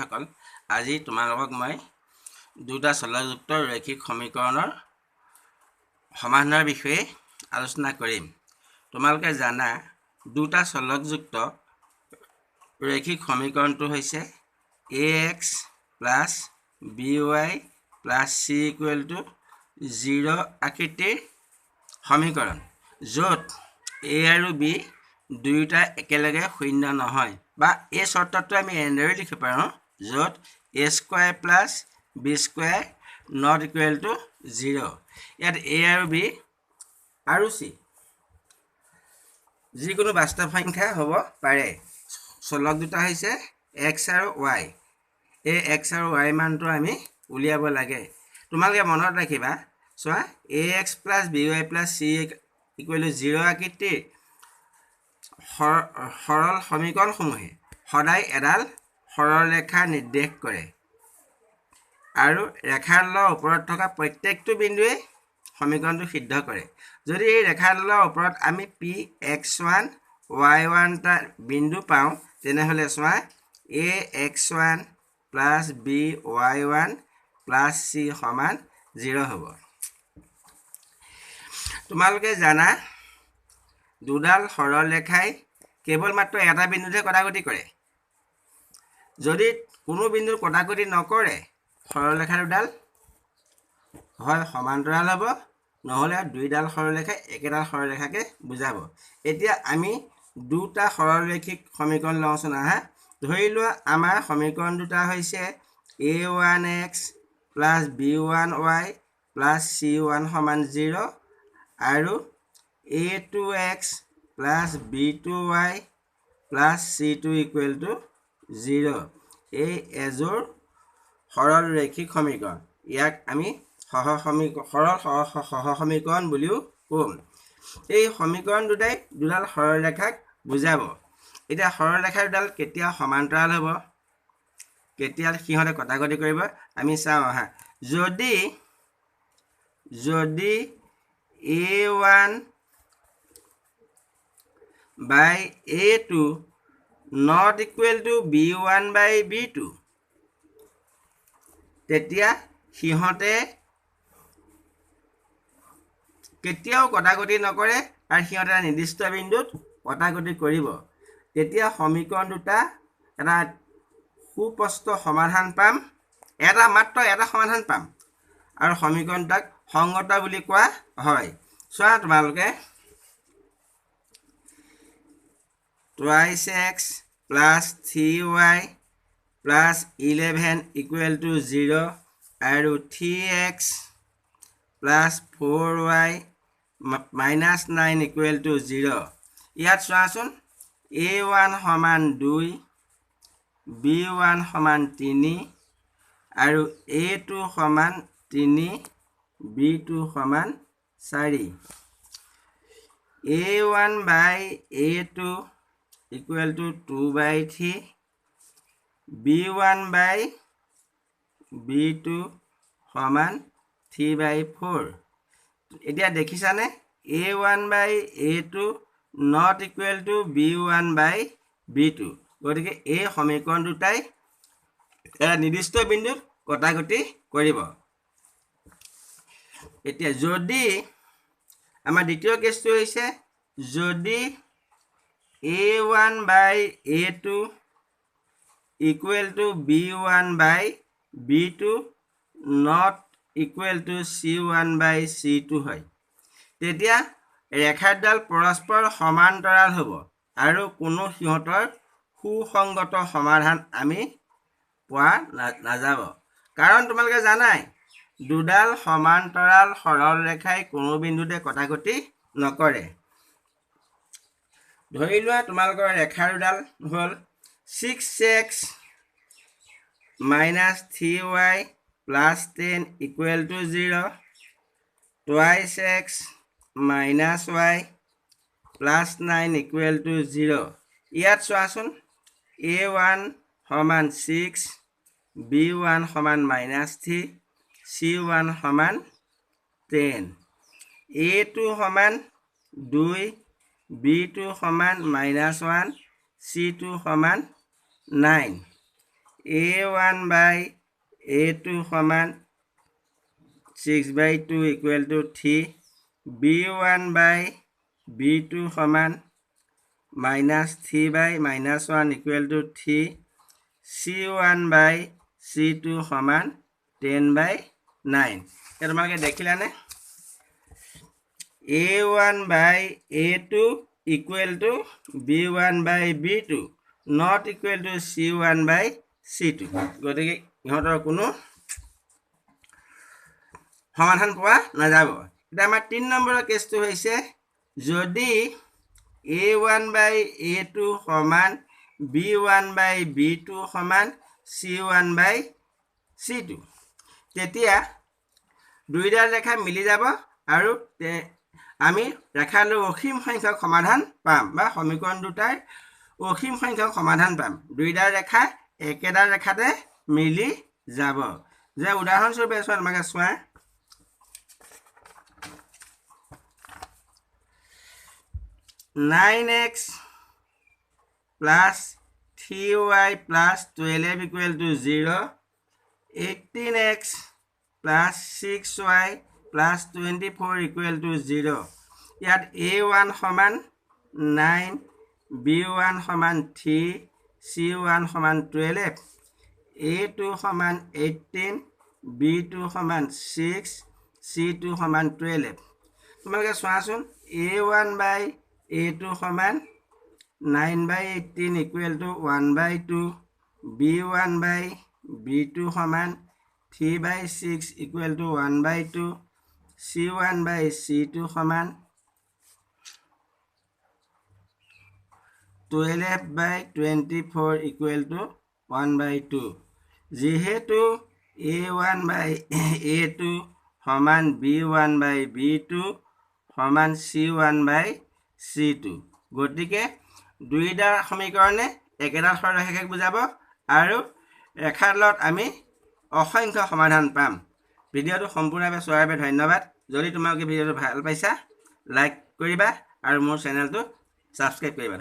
সকল আজি তোমালোকক মই দুটা চলকযুক্ত ৰৈখিক সমীকৰণৰ সমাধানৰ বিষয়ে আলোচনা কৰিম। তোমালোকে জানা দুটা চলকযুক্ত ৰৈখিক সমীকৰণটো হৈছে ax plus by plus c equal to 0 আকৃতিৰ সমীকৰণ, য'ত a আৰু b দুয়োটা একেলগে শূন্য নহয়, বা এই চৰ্তটো আমি এনেদৰে লিখিব পাৰোঁ য'ত a square plus b square not equal to 0। ইয়াত a আৰু b আৰু c যিকোনো বাস্তৱ সংখ্যা হ'ব পাৰে। চলক দুটা হৈছে x আৰু y। এই x আৰু y মানটো আমি উলিয়াব লাগে। তোমালোকে মনত ৰাখিবা, চোৱা ax plus by plus c equal to 0 আকৃতিৰ সৰল সমীকৰণসমূহে সদায় এডাল সৰল ৰেখা নিৰ্দেশ কৰে, আৰু ৰেখাডালৰ ওপৰত থকা প্ৰত্যেকটো বিন্দুৱে সমীকৰণটো সিদ্ধ কৰে। যদি এই ৰেখাডালৰ ওপৰত আমি px1 y1 টা বিন্দু পাওঁ, তেনেহ'লে চোৱা ax1 plus by1 plus c সমান 0 হ'ব। তোমালোকে জানা দুডাল সৰল ৰেখাই কেৱল মাত্ৰ এটা বিন্দুতে কটাকটি কৰে। যদি কোনো বিন্দুত কটাকটি নকৰে, সৰল ৰেখা দুডাল হয় সমান্তৰাল হ'ব, নহ'লে দুইডাল সৰল ৰেখাই একেডাল সৰল ৰেখাকে বুজাব। এতিয়া আমি দুটা সৰল ৰেখিক সমীকৰণ লওঁচোন আহা। ধৰি লোৱা আমাৰ সমীকৰণ দুটা হৈছে a1x plus b1y plus c1 সমান 0 আৰু a2x plus b2y plus c2 equal to 0। এই এযোৰ সৰল ৰৈখিক সমীকৰণ। ইয়াক আমি সৰল সহ সমীকৰণ বুলিও ক'ম। এই সমীকৰণ দুটাই দুডাল সৰল ৰেখাক বুজাব। এতিয়া সৰল ৰেখা দুডাল কেতিয়া সমান্তৰাল হ'ব, কেতিয়া সিহঁতে কটাকটি কৰিব, আমি চাওঁ আহা। যদি a1 by a2 not equal to b1 by b2, তেতিয়া সিহঁতে কেতিয়াও কটাকটি নকৰে আৰু সিহঁতে নিৰ্দিষ্ট বিন্দুত কটাকটি কৰিব। তেতিয়া সমীকৰণ দুটা এটা সুস্পষ্ট সমাধান পাম, মাত্ৰ এটা সমাধান পাম, আৰু সমীকৰণ দুটাক সংগত বুলি কোৱা হয়। চোৱা তোমালোকে twice x plus 3y plus 11 equal to 0 আৰু 3x plus 4y minus 9 equal to 0। ইয়াত চোৱাচোন a1 সমান 2, b1 সমান 3 আৰু a2 সমান 3, b2 সমান 4। a1 by a2 equal to 2 by 3, b1 by b2 সমান 3 by 4। এতিয়া দেখিছানে a1 by a2 not equal to b1 by b2। গতিকে এই সমীকৰণ দুটাই এটা নিৰ্দিষ্ট বিন্দুত কটাকটি কৰিব। এতিয়া যদি আমাৰ দ্বিতীয় কেছটো হৈছে, যদি a1 by a2 equal to b1 by b2 not equal to c1 by c2 হয়, তেতিয়া ৰেখাডাল পৰস্পৰ সমান্তৰাল হ'ব আৰু কোনো সিহঁতৰ সুসংগত সমাধান আমি পোৱা নাযাব। কাৰণ তোমালোকে জানাই দুডাল সমান্তৰাল সৰল ৰেখাই কোনো বিন্দুতে কটাকটি নকৰে। ধৰি লোৱা তোমালোকৰ ৰেখা দুডাল হ'ল 6x minus 3y plus 10 equal to 0, twice x minus y plus 9 equal to 0। ইয়াত চোৱাচোন a1 সমান 6, b1 সমান -3, c1 সমান 10, a2 সমান 2, b2 সমান -1, c2 সমান 9। a1 by a2 সমান 6/2 equal to 3 b1 by b2 সমান -3 by -1 equal to 3 c1 by c2 সমান 10/9 এটা তোমালোকে দেখিলানে a1 by a2 equal to b1 by b2 not equal to c1 by c2 গতিকে ইহঁতৰ কোনো সমাধান পোৱা নাযাব এটা আমাৰ 3 নম্বৰৰ কেছটো হৈছে যদি a1 by a2 সমান b1 by b2 সমান c1 by c2 তেতিয়া দুইডাল ৰেখা মিলি যাব আৰু আমি ৰেখাৰ অসীম সংখ্যক সমাধান পাম বা সমীকৰণ দুটাৰ অসীম সংখ্যক সমাধান পাম দুইডাল ৰেখা একেডাল ৰেখাতে মিলি যাব যে উদাহৰণস্বৰূপে তোমাকে চোৱা 9x plus 3y plus 12 equal to 0 18x plus 6y plus 24 equal to 0 ইয়াত a1 সমান 9 b1 সমান 3 c1 সমান 12 a2 সমান 18 b2 সমান 6 c2 সমান 12 তোমালোকে চোৱাচোন a1 by a2 সমান 9/18 equal to 1/2 b1 by b2 সমান 3/6 equal to 1/2 c1 by c2 সমান 12/24 equal to 1/2 যেহেতু a1 by a2 সমান b1 by b2 সমান c1 by c2 গতিকে দুইডাল সমীকৰণে একেডাল সৰলৰেখাক বুজাব আৰু ৰেখাৰ লগত আমি অসংখ্য সমাধান পাম ভিডিঅটো সম্পূৰ্ণভাৱে চোৱাৰ বাবে ধন্যবাদ যদি তোমালোকে ভিডিঅটো ভাল পাইছা লাইক কৰিবা আৰু মোৰ চেনেলটো সাবস্ক্ৰাইব কৰিবা